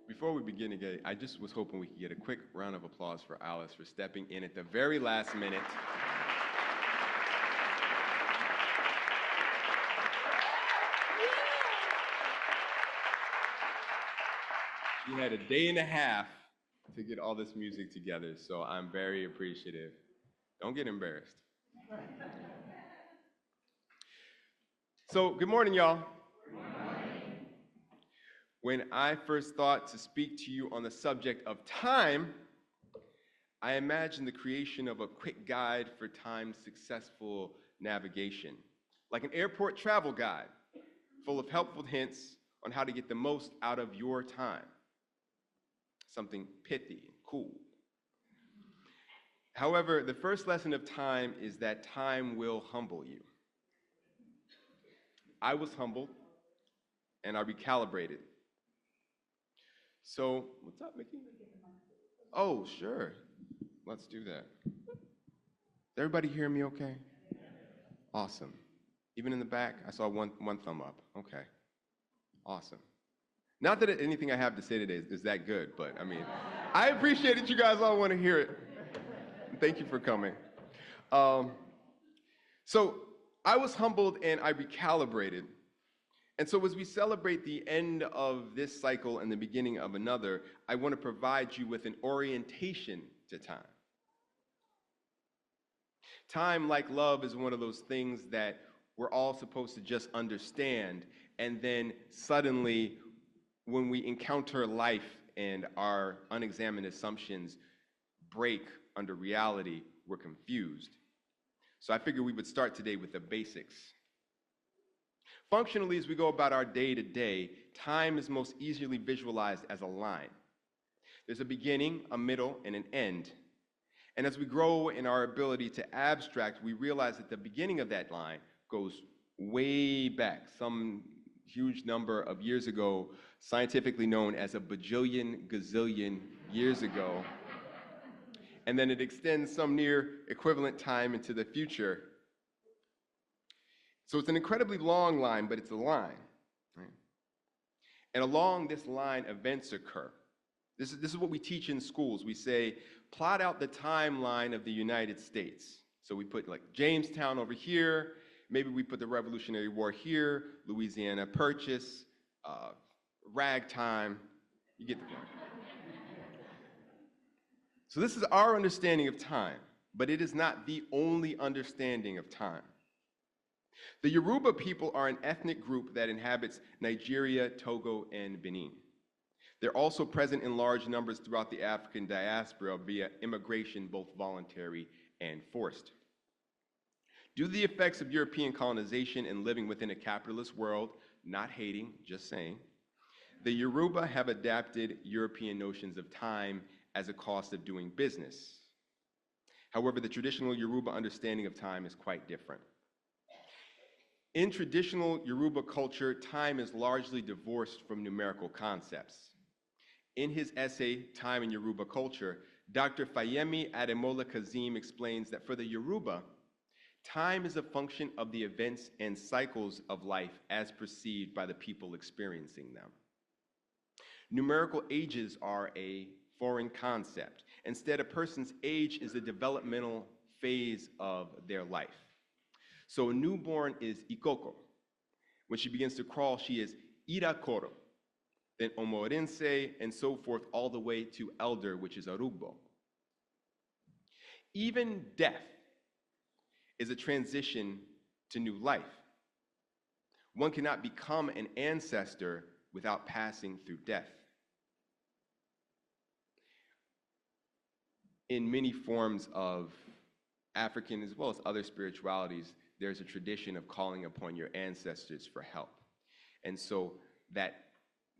Before we begin again, I just was hoping we could get a quick round of applause for Alice for stepping in at the very last minute. She had a day and a half to get all this music together, so I'm very appreciative. Don't get embarrassed. So, good morning, y'all. When I first thought to speak to you on the subject of time, I imagined the creation of a quick guide for time's successful navigation, like an airport travel guide, full of helpful hints on how to get the most out of your time. Something pithy and cool. However, the first lesson of time is that time will humble you. I was humbled, and I recalibrated. So, what's up, Mickey? Oh, sure. Let's do that. Everybody hear me okay? Awesome. Even in the back, I saw one thumb up. Okay. Awesome. Not that anything I have to say today is that good, but I mean, I appreciate that you guys all want to hear it. Thank you for coming. So, I was humbled and I recalibrated. And so as we celebrate the end of this cycle and the beginning of another, I want to provide you with an orientation to time. Time, like love, is one of those things that we're all supposed to just understand, and then suddenly, when we encounter life and our unexamined assumptions break under reality, we're confused. So I figured we would start today with the basics. Functionally, as we go about our day-to-day, time is most easily visualized as a line. There's a beginning, a middle, and an end. And as we grow in our ability to abstract, we realize that the beginning of that line goes way back, some huge number of years ago, scientifically known as a bajillion gazillion years ago. And then it extends some near equivalent time into the future. So it's an incredibly long line, but it's a line, right? And along this line, events occur. This is what we teach in schools. We say, plot out the timeline of the United States. So we put like Jamestown over here, maybe we put the Revolutionary War here, Louisiana Purchase, ragtime, you get the point. So this is our understanding of time, but it is not the only understanding of time. The Yoruba people are an ethnic group that inhabits Nigeria, Togo, and Benin. They're also present in large numbers throughout the African diaspora via immigration, both voluntary and forced. Due to the effects of European colonization and living within a capitalist world, not hating, just saying, the Yoruba have adapted European notions of time as a cost of doing business. However, the traditional Yoruba understanding of time is quite different. In traditional Yoruba culture, time is largely divorced from numerical concepts. In his essay, Time in Yoruba Culture, Dr. Fayemi Ademola Kazeem explains that for the Yoruba, time is a function of the events and cycles of life as perceived by the people experiencing them. Numerical ages are a foreign concept. Instead, a person's age is a developmental phase of their life. So a newborn is Ikoko. When she begins to crawl, she is Irakoro, then Omorense, and so forth, all the way to elder, which is Arugbo. Even death is a transition to new life. One cannot become an ancestor without passing through death. In many forms of African as well as other spiritualities, there's a tradition of calling upon your ancestors for help. And so that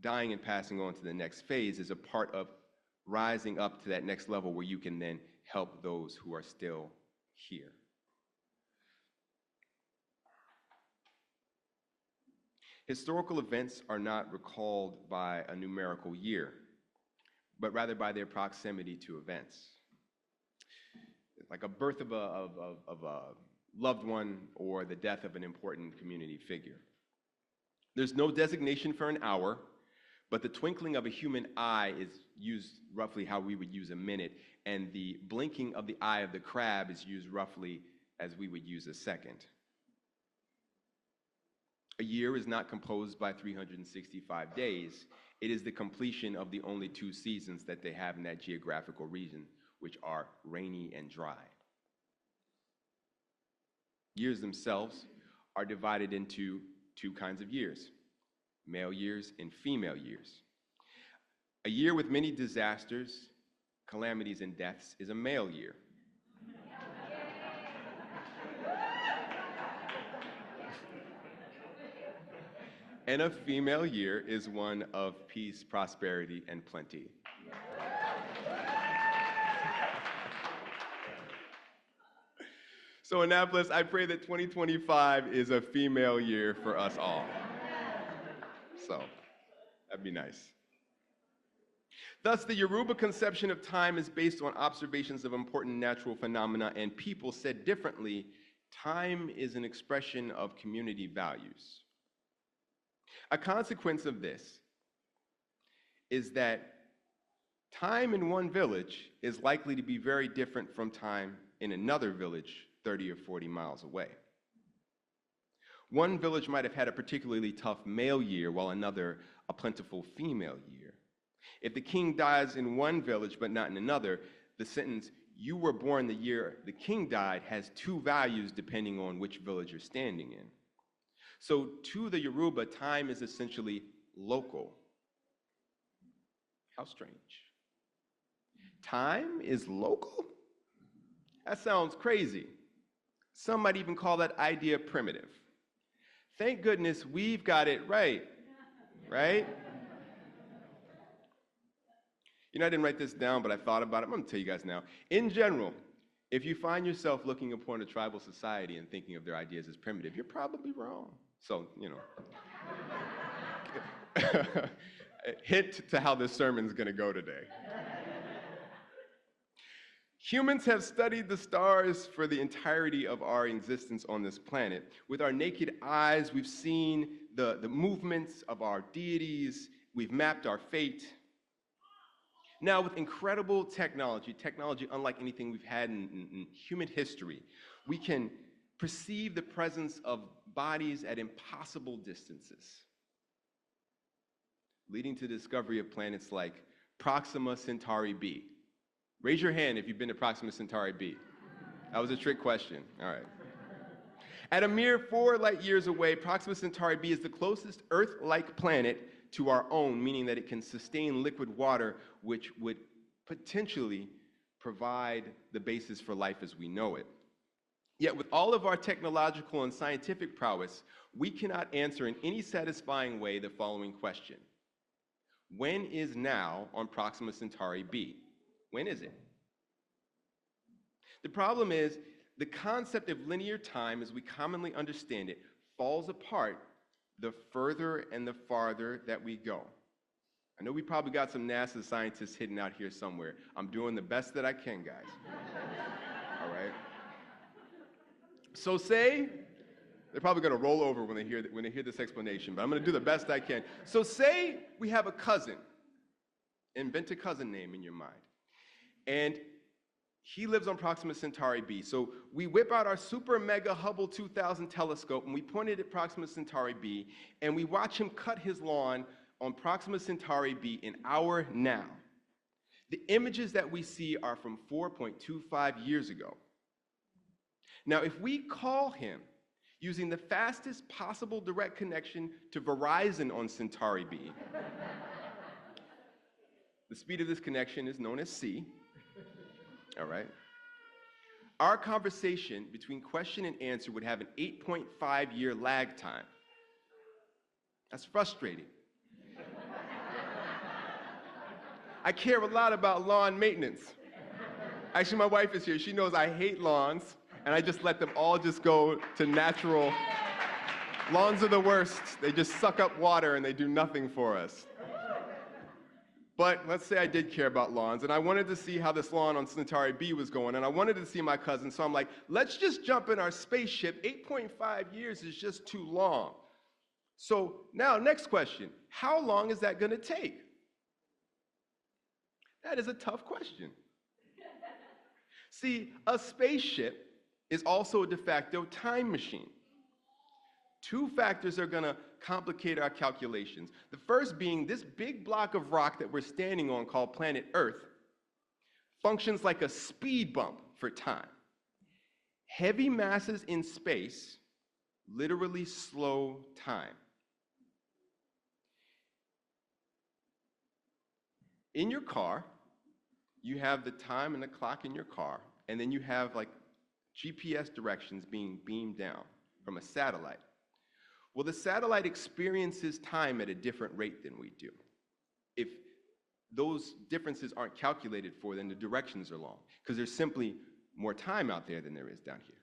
dying and passing on to the next phase is a part of rising up to that next level where you can then help those who are still here. Historical events are not recalled by a numerical year, but rather by their proximity to events. Like a birth of a loved one or the death of an important community figure. There's no designation for an hour, But the twinkling of a human eye is used roughly how we would use a minute, and the blinking of the eye of the crab is used roughly as we would use a second. A year is not composed by 365 days. It is the completion of the only 2 seasons that they have in that geographical region, which are rainy and dry. Years themselves are divided into 2 kinds of years: male years and female years. A year with many disasters, calamities, and deaths is a male year. And a female year is one of peace, prosperity, and plenty. So Annapolis, I pray that 2025 is a female year for us all. So that'd be nice. Thus, the Yoruba conception of time is based on observations of important natural phenomena and people. Said differently, time is an expression of community values. A consequence of this is that time in one village is likely to be very different from time in another village 30 or 40 miles away. One village might have had a particularly tough male year, while another a plentiful female year. If the king dies in one village but not in another, the sentence, "You were born the year the king died," has 2 values depending on which village you're standing in. So to the Yoruba, time is essentially local. How strange. Time is local? That sounds crazy. Some might even call that idea primitive. Thank goodness we've got it right? You know, I didn't write this down, but I thought about it. I'm going to tell you guys now. In general, if you find yourself looking upon a tribal society and thinking of their ideas as primitive, you're probably wrong. So, you know, hint to how this sermon's going to go today. Humans have studied the stars for the entirety of our existence on this planet. With our naked eyes, we've seen the movements of our deities. We've mapped our fate. Now, with incredible technology unlike anything we've had in human history, we can perceive the presence of bodies at impossible distances, leading to the discovery of planets like Proxima Centauri b. Raise your hand if you've been to Proxima Centauri b. That was a trick question. All right. At a mere 4 light years away, Proxima Centauri b is the closest Earth-like planet to our own, meaning that it can sustain liquid water, which would potentially provide the basis for life as we know it. Yet with all of our technological and scientific prowess, we cannot answer in any satisfying way the following question. When is now on Proxima Centauri b? When is it? The problem is, the concept of linear time, as we commonly understand it, falls apart the further and the farther that we go. I know we probably got some NASA scientists hidden out here somewhere. I'm doing the best that I can, guys. All right? So say, they're probably going to roll over when they hear this explanation, but I'm going to do the best I can. So say we have a cousin. Invent a cousin name in your mind. And he lives on Proxima Centauri b. So we whip out our super mega Hubble 2000 telescope and we point it at Proxima Centauri b, and we watch him cut his lawn on Proxima Centauri b an hour now. The images that we see are from 4.25 years ago. Now, if we call him using the fastest possible direct connection to Verizon on Centauri b, the speed of this connection is known as c. All right? Our conversation between question and answer would have an 8.5-year lag time. That's frustrating. I care a lot about lawn maintenance. Actually, my wife is here. She knows I hate lawns, and I just let them all just go to natural. Lawns are the worst. They just suck up water and they do nothing for us. But let's say I did care about lawns, and I wanted to see how this lawn on Centauri b was going, and I wanted to see my cousin, so I'm like, let's just jump in our spaceship. 8.5 years is just too long. So now, next question, how long is that going to take? That is a tough question. See, a spaceship is also a de facto time machine. Two factors are going to complicate our calculations. The first being this big block of rock that we're standing on called planet Earth functions like a speed bump for time. Heavy masses in space literally slow time. In your car, you have the time and the clock in your car, and then you have like GPS directions being beamed down from a satellite. Well, the satellite experiences time at a different rate than we do. If those differences aren't calculated for, then the directions are long, because there's simply more time out there than there is down here.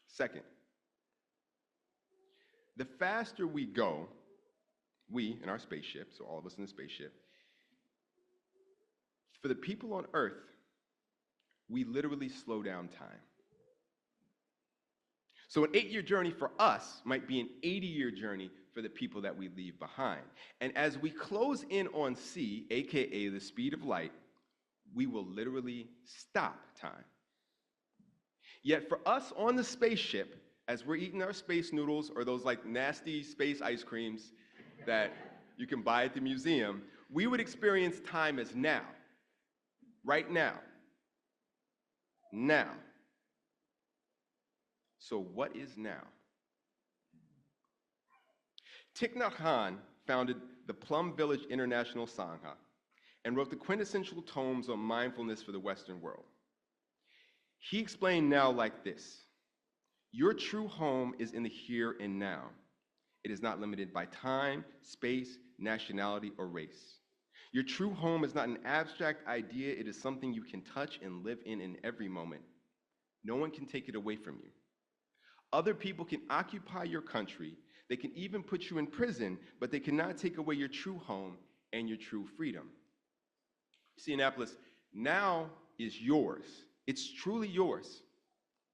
Second, the faster we go, we in our spaceship, so all of us in the spaceship, for the people on Earth, we literally slow down time. So an 8-year journey for us might be an 80-year journey for the people that we leave behind. And as we close in on c, aka the speed of light, we will literally stop time. Yet for us on the spaceship, as we're eating our space noodles or those like nasty space ice creams that you can buy at the museum, we would experience time as now, right now, now. So what is now? Thich Nhat Hanh founded the Plum Village International Sangha and wrote the quintessential tomes on mindfulness for the Western world. He explained now like this: your true home is in the here and now. It is not limited by time, space, nationality, or race. Your true home is not an abstract idea, it is something you can touch and live in every moment. No one can take it away from you. Other people can occupy your country, they can even put you in prison, but they cannot take away your true home and your true freedom. See, Annapolis, now is yours. It's truly yours.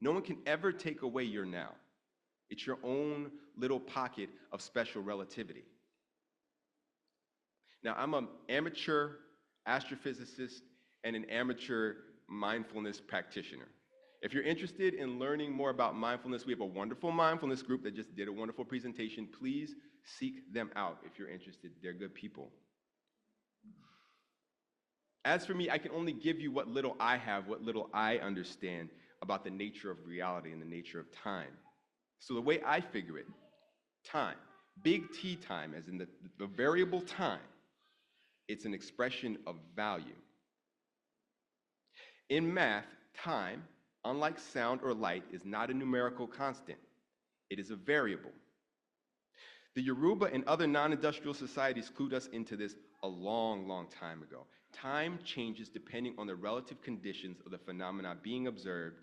No one can ever take away your now. It's your own little pocket of special relativity. Now, I'm an amateur astrophysicist and an amateur mindfulness practitioner. If you're interested in learning more about mindfulness, we have a wonderful mindfulness group that just did a wonderful presentation. Please seek them out if you're interested. They're good people. As for me, I can only give you what little I have, what little I understand about the nature of reality and the nature of time. So the way I figure it, time, big T time, as in the variable time, it's an expression of value. In math, time, unlike sound or light, is not a numerical constant. It is a variable. The Yoruba and other non-industrial societies clued us into this a long, long time ago. Time changes depending on the relative conditions of the phenomena being observed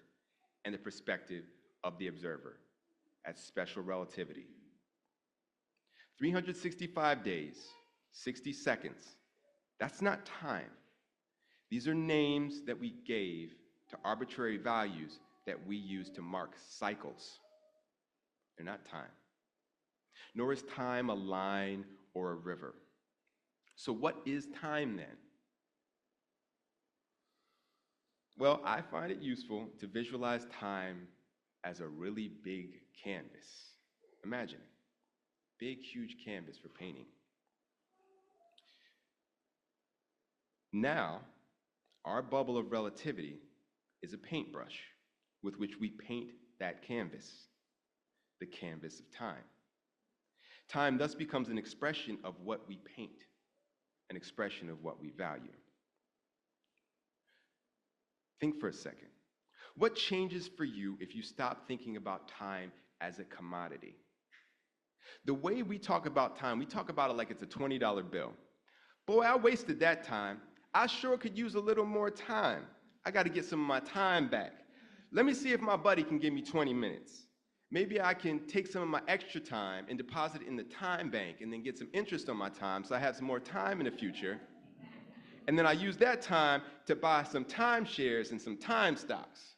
and the perspective of the observer. That's special relativity. 365 days, 60 seconds, that's not time. These are names that we gave to arbitrary values that we use to mark cycles. They're not time. Nor is time a line or a river. So what is time then? Well, I find it useful to visualize time as a really big canvas. Imagine it. Big, huge canvas for painting. Now, our bubble of relativity is a paintbrush with which we paint that canvas, the canvas of time. Time thus becomes an expression of what we paint, an expression of what we value. Think for a second. What changes for you if you stop thinking about time as a commodity? The way we talk about time, we talk about it like it's a $20 bill. Boy, I wasted that time. I sure could use a little more time. I got to get some of my time back. Let me see if my buddy can give me 20 minutes. Maybe I can take some of my extra time and deposit it in the time bank and then get some interest on my time so I have some more time in the future. And then I use that time to buy some timeshares and some time stocks.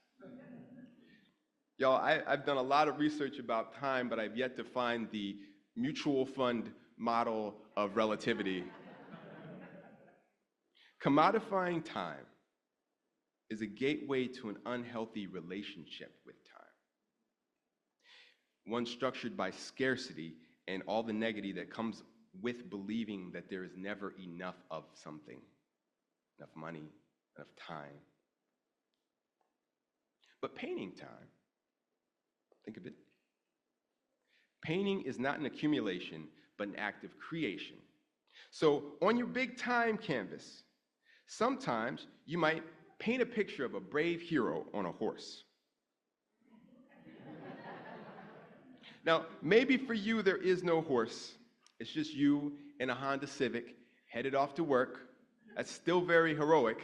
Y'all, I've done a lot of research about time, but I've yet to find the mutual fund model of relativity. Commodifying time is a gateway to an unhealthy relationship with time, one structured by scarcity and all the negativity that comes with believing that there is never enough of something, enough money, enough time. But painting time, think of it. Painting is not an accumulation, but an act of creation. So on your big time canvas, sometimes you might paint a picture of a brave hero on a horse. Now, maybe for you there is no horse. It's just you in a Honda Civic headed off to work. That's still very heroic.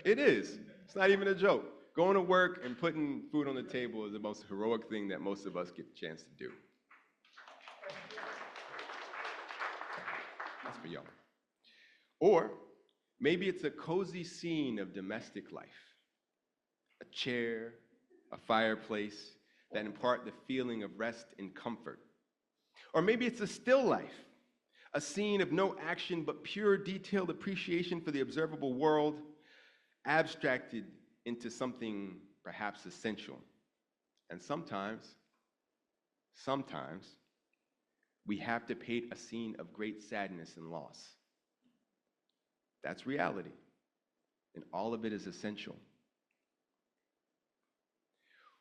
It is. It's not even a joke. Going to work and putting food on the table is the most heroic thing that most of us get the chance to do. That's for y'all. Or maybe it's a cozy scene of domestic life. A chair, a fireplace that impart the feeling of rest and comfort. Or maybe it's a still life, a scene of no action but pure detailed appreciation for the observable world, abstracted into something perhaps essential. And sometimes, we have to paint a scene of great sadness and loss. That's reality, and all of it is essential.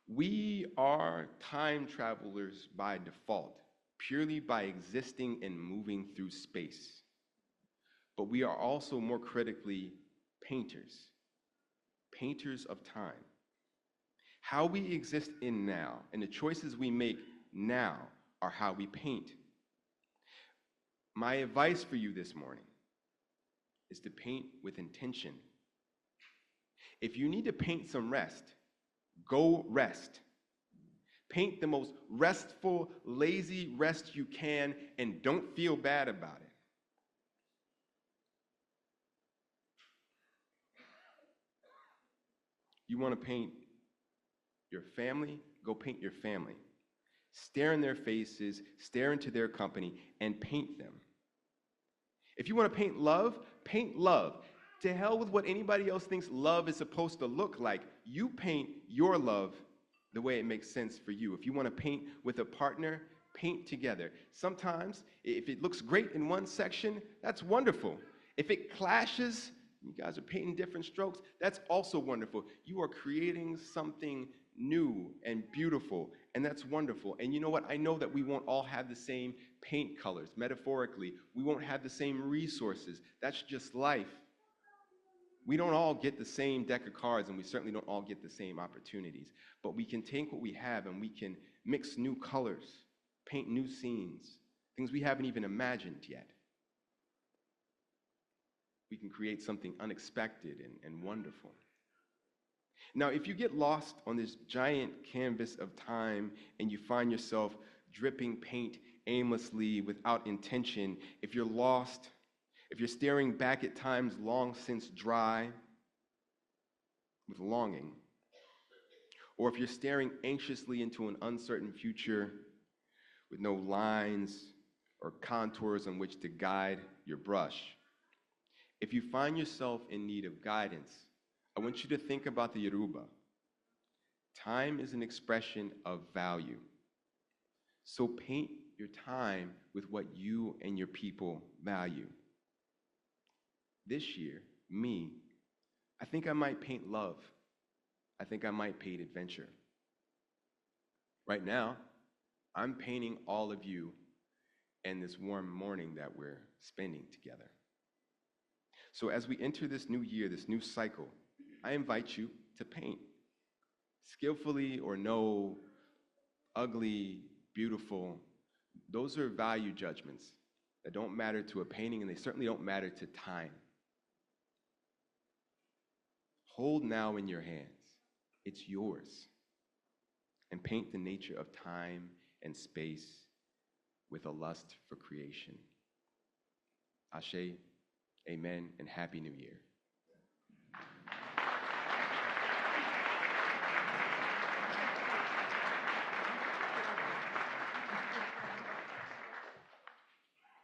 We are time travelers by default, purely by existing and moving through space. But we are also more critically painters of time. How we exist in now and the choices we make now are how we paint. My advice for you this morning is to paint with intention. If you need to paint some rest, go rest. Paint the most restful, lazy rest you can, and don't feel bad about it. You want to paint your family? Go paint your family. Stare in their faces, stare into their company, and paint them. If you want to paint love, paint love. To hell with what anybody else thinks love is supposed to look like. You paint your love the way it makes sense for you. If you want to paint with a partner, paint together. Sometimes, if it looks great in one section, that's wonderful. If it clashes, you guys are painting different strokes, that's also wonderful. You are creating something new and beautiful, and that's wonderful. And you know what? I know that we won't all have the same paint colors. Metaphorically, we won't have the same resources. That's just life. We don't all get the same deck of cards, and we certainly don't all get the same opportunities. But we can take what we have and we can mix new colors, paint new scenes, things we haven't even imagined yet. We can create something unexpected and wonderful. Now, if you get lost on this giant canvas of time and you find yourself dripping paint aimlessly without intention, if you're lost, if you're staring back at times long since dry with longing, or if you're staring anxiously into an uncertain future with no lines or contours on which to guide your brush, if you find yourself in need of guidance, I want you to think about the Yoruba. Time is an expression of value. So paint your time with what you and your people value. This year, I think I might paint love. I think I might paint adventure. Right now, I'm painting all of you and this warm morning that we're spending together. So as we enter this new year, this new cycle, I invite you to paint. Skillfully or no, ugly, beautiful, those are value judgments that don't matter to a painting, and they certainly don't matter to time. Hold now in your hands. It's yours. And paint the nature of time and space with a lust for creation. Ashe, amen, and Happy New Year.